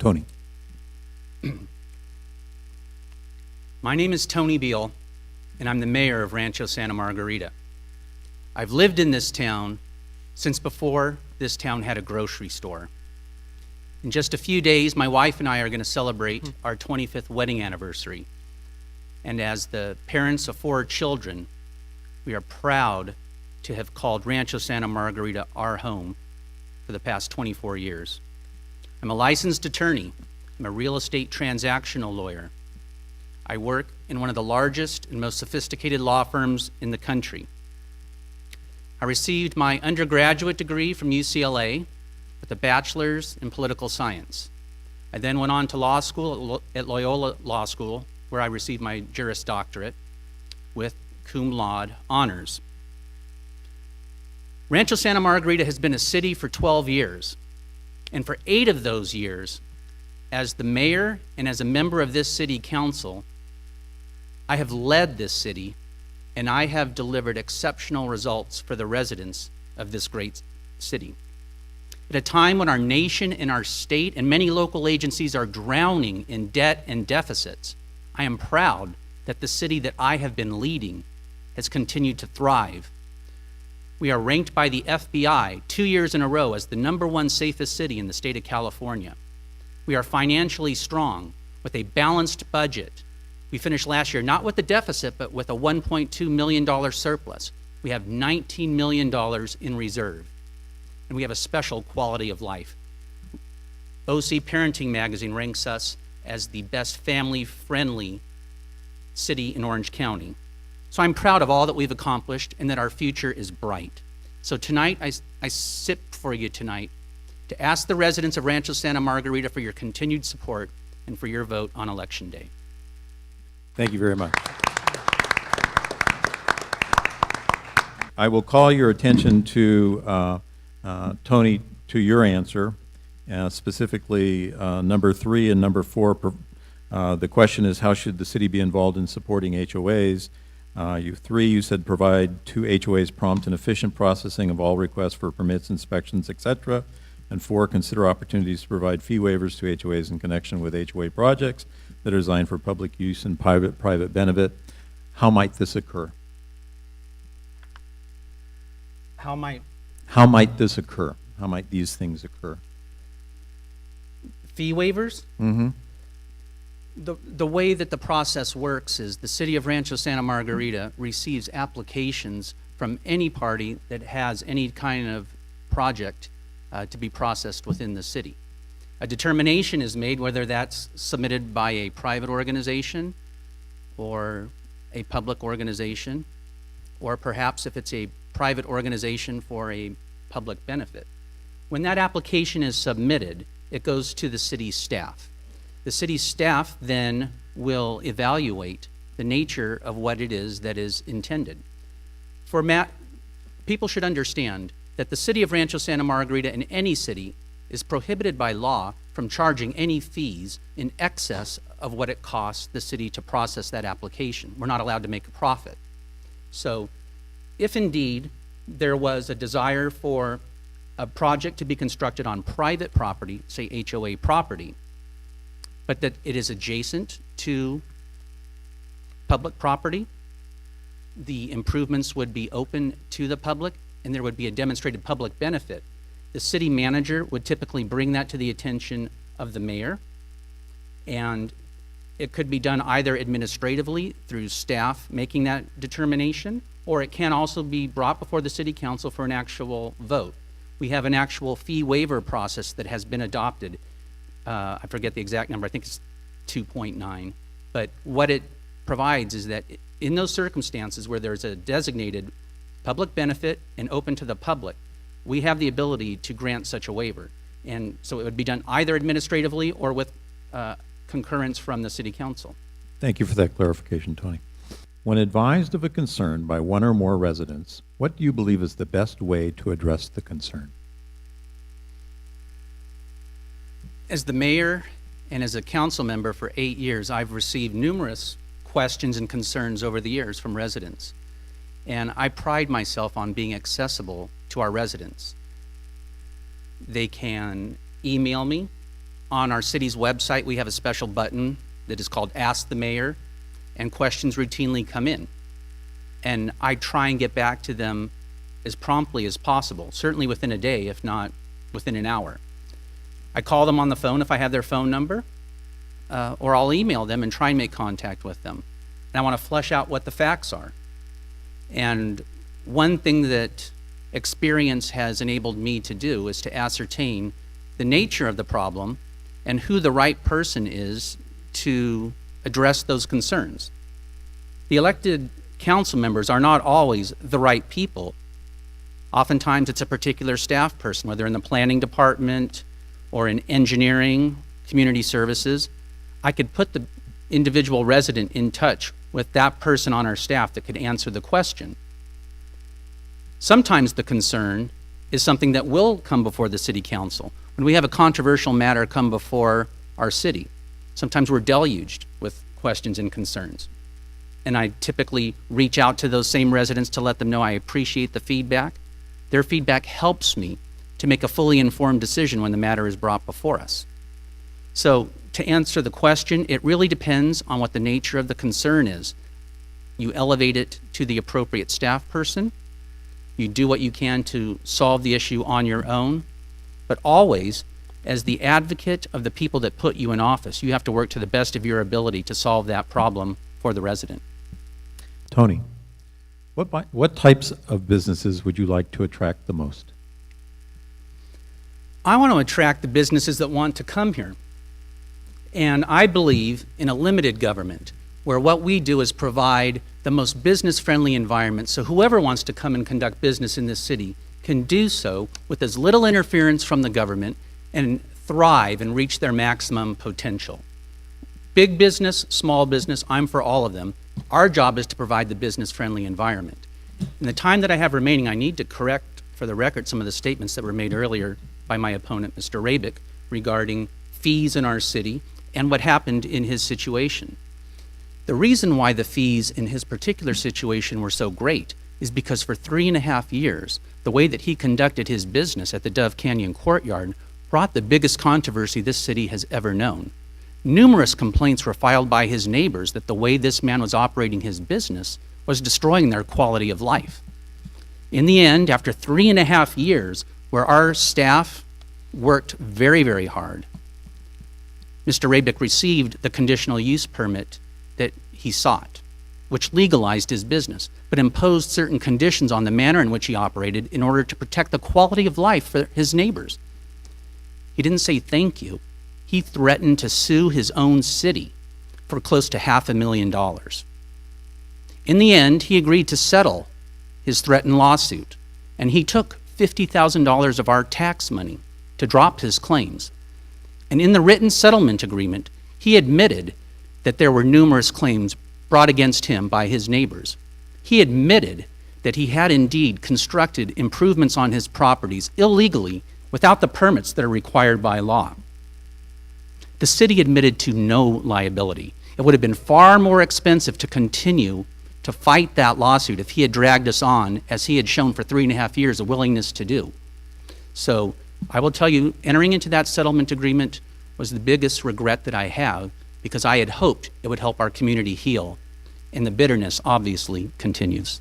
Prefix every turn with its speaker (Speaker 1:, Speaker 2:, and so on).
Speaker 1: Tony.
Speaker 2: My name is Tony Beall, and I'm the mayor of Rancho Santa Margarita. I've lived in this town since before this town had a grocery store. In just a few days, my wife and I are going to celebrate our 25th wedding anniversary. And as the parents of 4 children, we are proud to have called Rancho Santa Margarita our home for the past 24 years. I'm a licensed attorney. I'm a real estate transactional lawyer. I work in one of the largest and most sophisticated law firms in the country. I received my undergraduate degree from UCLA with a bachelor's in political science. I then went on to law school at Loyola Law School, where I received my Juris Doctorate with cum laude honors. Rancho Santa Margarita has been a city for 12 years, and for 8 of those years, as the mayor and as a member of this city council, I have led this city, and I have delivered exceptional results for the residents of this great city. At a time when our nation and our state and many local agencies are drowning in debt and deficits, I am proud that the city that I have been leading has continued to thrive. We are ranked by the FBI 2 years in a row as the #1 safest city in the state of California. We are financially strong with a balanced budget. We finished last year not with a deficit, but with a $1.2 million surplus. We have $19 million in reserve, and we have a special quality of life. OC Parenting Magazine ranks us as the best family-friendly city in Orange County. So I'm proud of all that we've accomplished and that our future is bright. So tonight, I sit for you tonight to ask the residents of Rancho Santa Margarita for your continued support and for your vote on Election Day.
Speaker 1: Thank you very much. I will call your attention to, Tony, to your answer, specifically number 3 and number 4. The question is, how should the city be involved in supporting HOAs? 3, you said provide to HOAs prompt and efficient processing of all requests for permits, inspections, etc. And 4, consider opportunities to provide fee waivers to HOAs in connection with HOA projects that are designed for public use and private benefit. How might this occur?
Speaker 2: How might
Speaker 1: this occur? How might these things occur?
Speaker 2: fee waivers?
Speaker 1: Mm-hmm.
Speaker 2: The way that the process works is the city of Rancho Santa Margarita receives applications from any party that has any kind of project to be processed within the city. A determination is made whether that's submitted by a private organization or a public organization, or perhaps if it's a private organization for a public benefit. When that application is submitted, it goes to the city staff. The city staff then will evaluate the nature of what it is that is intended. People should understand that the city of Rancho Santa Margarita and any city is prohibited by law from charging any fees in excess of what it costs the city to process that application. We're not allowed to make a profit. So if indeed there was a desire for a project to be constructed on private property, say HOA property, but that it is adjacent to public property, the improvements would be open to the public and there would be a demonstrated public benefit. The city manager would typically bring that to the attention of the mayor, and it could be done either administratively through staff making that determination, or it can also be brought before the city council for an actual vote. We have an actual fee waiver process that has been adopted. I forget the exact number, I think it's 2.9, but what it provides is that in those circumstances where there's a designated public benefit and open to the public, we have the ability to grant such a waiver. And so it would be done either administratively or with concurrence from the city council.
Speaker 1: Thank you for that clarification, Tony. When advised of a concern by one or more residents, what do you believe is the best way to address the concern?
Speaker 2: As the mayor and as a council member for 8 years, I've received numerous questions and concerns over the years from residents. And I pride myself on being accessible to our residents. They can email me on our city's website, we have a special button that is called Ask the Mayor, and questions routinely come in. And I try and get back to them as promptly as possible, certainly within a day, if not within an hour. I call them on the phone if I have their phone number, or I'll email them and try and make contact with them. And I want to flesh out what the facts are. And one thing that experience has enabled me to do is to ascertain the nature of the problem and who the right person is to address those concerns. The elected council members are not always the right people. Oftentimes it's a particular staff person, whether in the planning department or in engineering, community services. I could put the individual resident in touch with that person on our staff that could answer the question. Sometimes the concern is something that will come before the city council. When we have a controversial matter come before our city, sometimes we're deluged with questions and concerns. And I typically reach out to those same residents to let them know I appreciate the feedback. Their feedback helps me to make a fully informed decision when the matter is brought before us. So to answer the question, it really depends on what the nature of the concern is. You elevate it to the appropriate staff person. You do what you can to solve the issue on your own, but always, as the advocate of the people that put you in office, you have to work to the best of your ability to solve that problem for the resident.
Speaker 1: Tony, what types of businesses would you like to attract the most?
Speaker 2: I want to attract the businesses that want to come here. And I believe in a limited government where what we do is provide the most business-friendly environment so whoever wants to come and conduct business in this city can do so with as little interference from the government and thrive and reach their maximum potential. Big business, small business, I'm for all of them. Our job is to provide the business-friendly environment. In the time that I have remaining, I need to correct for the record some of the statements that were made earlier by my opponent, Mr. Rabick, regarding fees in our city and what happened in his situation. The reason why the fees in his particular situation were so great is because for 3.5 years, the way that he conducted his business at the Dove Canyon Courtyard brought the biggest controversy this city has ever known. Numerous complaints were filed by his neighbors that the way this man was operating his business was destroying their quality of life. In the end, after 3.5 years, where our staff worked very, very hard, Mr. Rabick received the conditional use permit that he sought, which legalized his business, but imposed certain conditions on the manner in which he operated in order to protect the quality of life for his neighbors. He didn't say thank you. He threatened to sue his own city for close to $500,000. In the end, he agreed to settle his threatened lawsuit, and he took $50,000 of our tax money to drop his claims. And in the written settlement agreement, he admitted that there were numerous claims brought against him by his neighbors. He admitted that he had indeed constructed improvements on his properties illegally without the permits that are required by law. The city admitted to no liability. It would have been far more expensive to continue to fight that lawsuit if he had dragged us on, as he had shown for 3.5 years a willingness to do. So I will tell you, entering into that settlement agreement was the biggest regret that I have, because I had hoped it would help our community heal, and the bitterness obviously continues.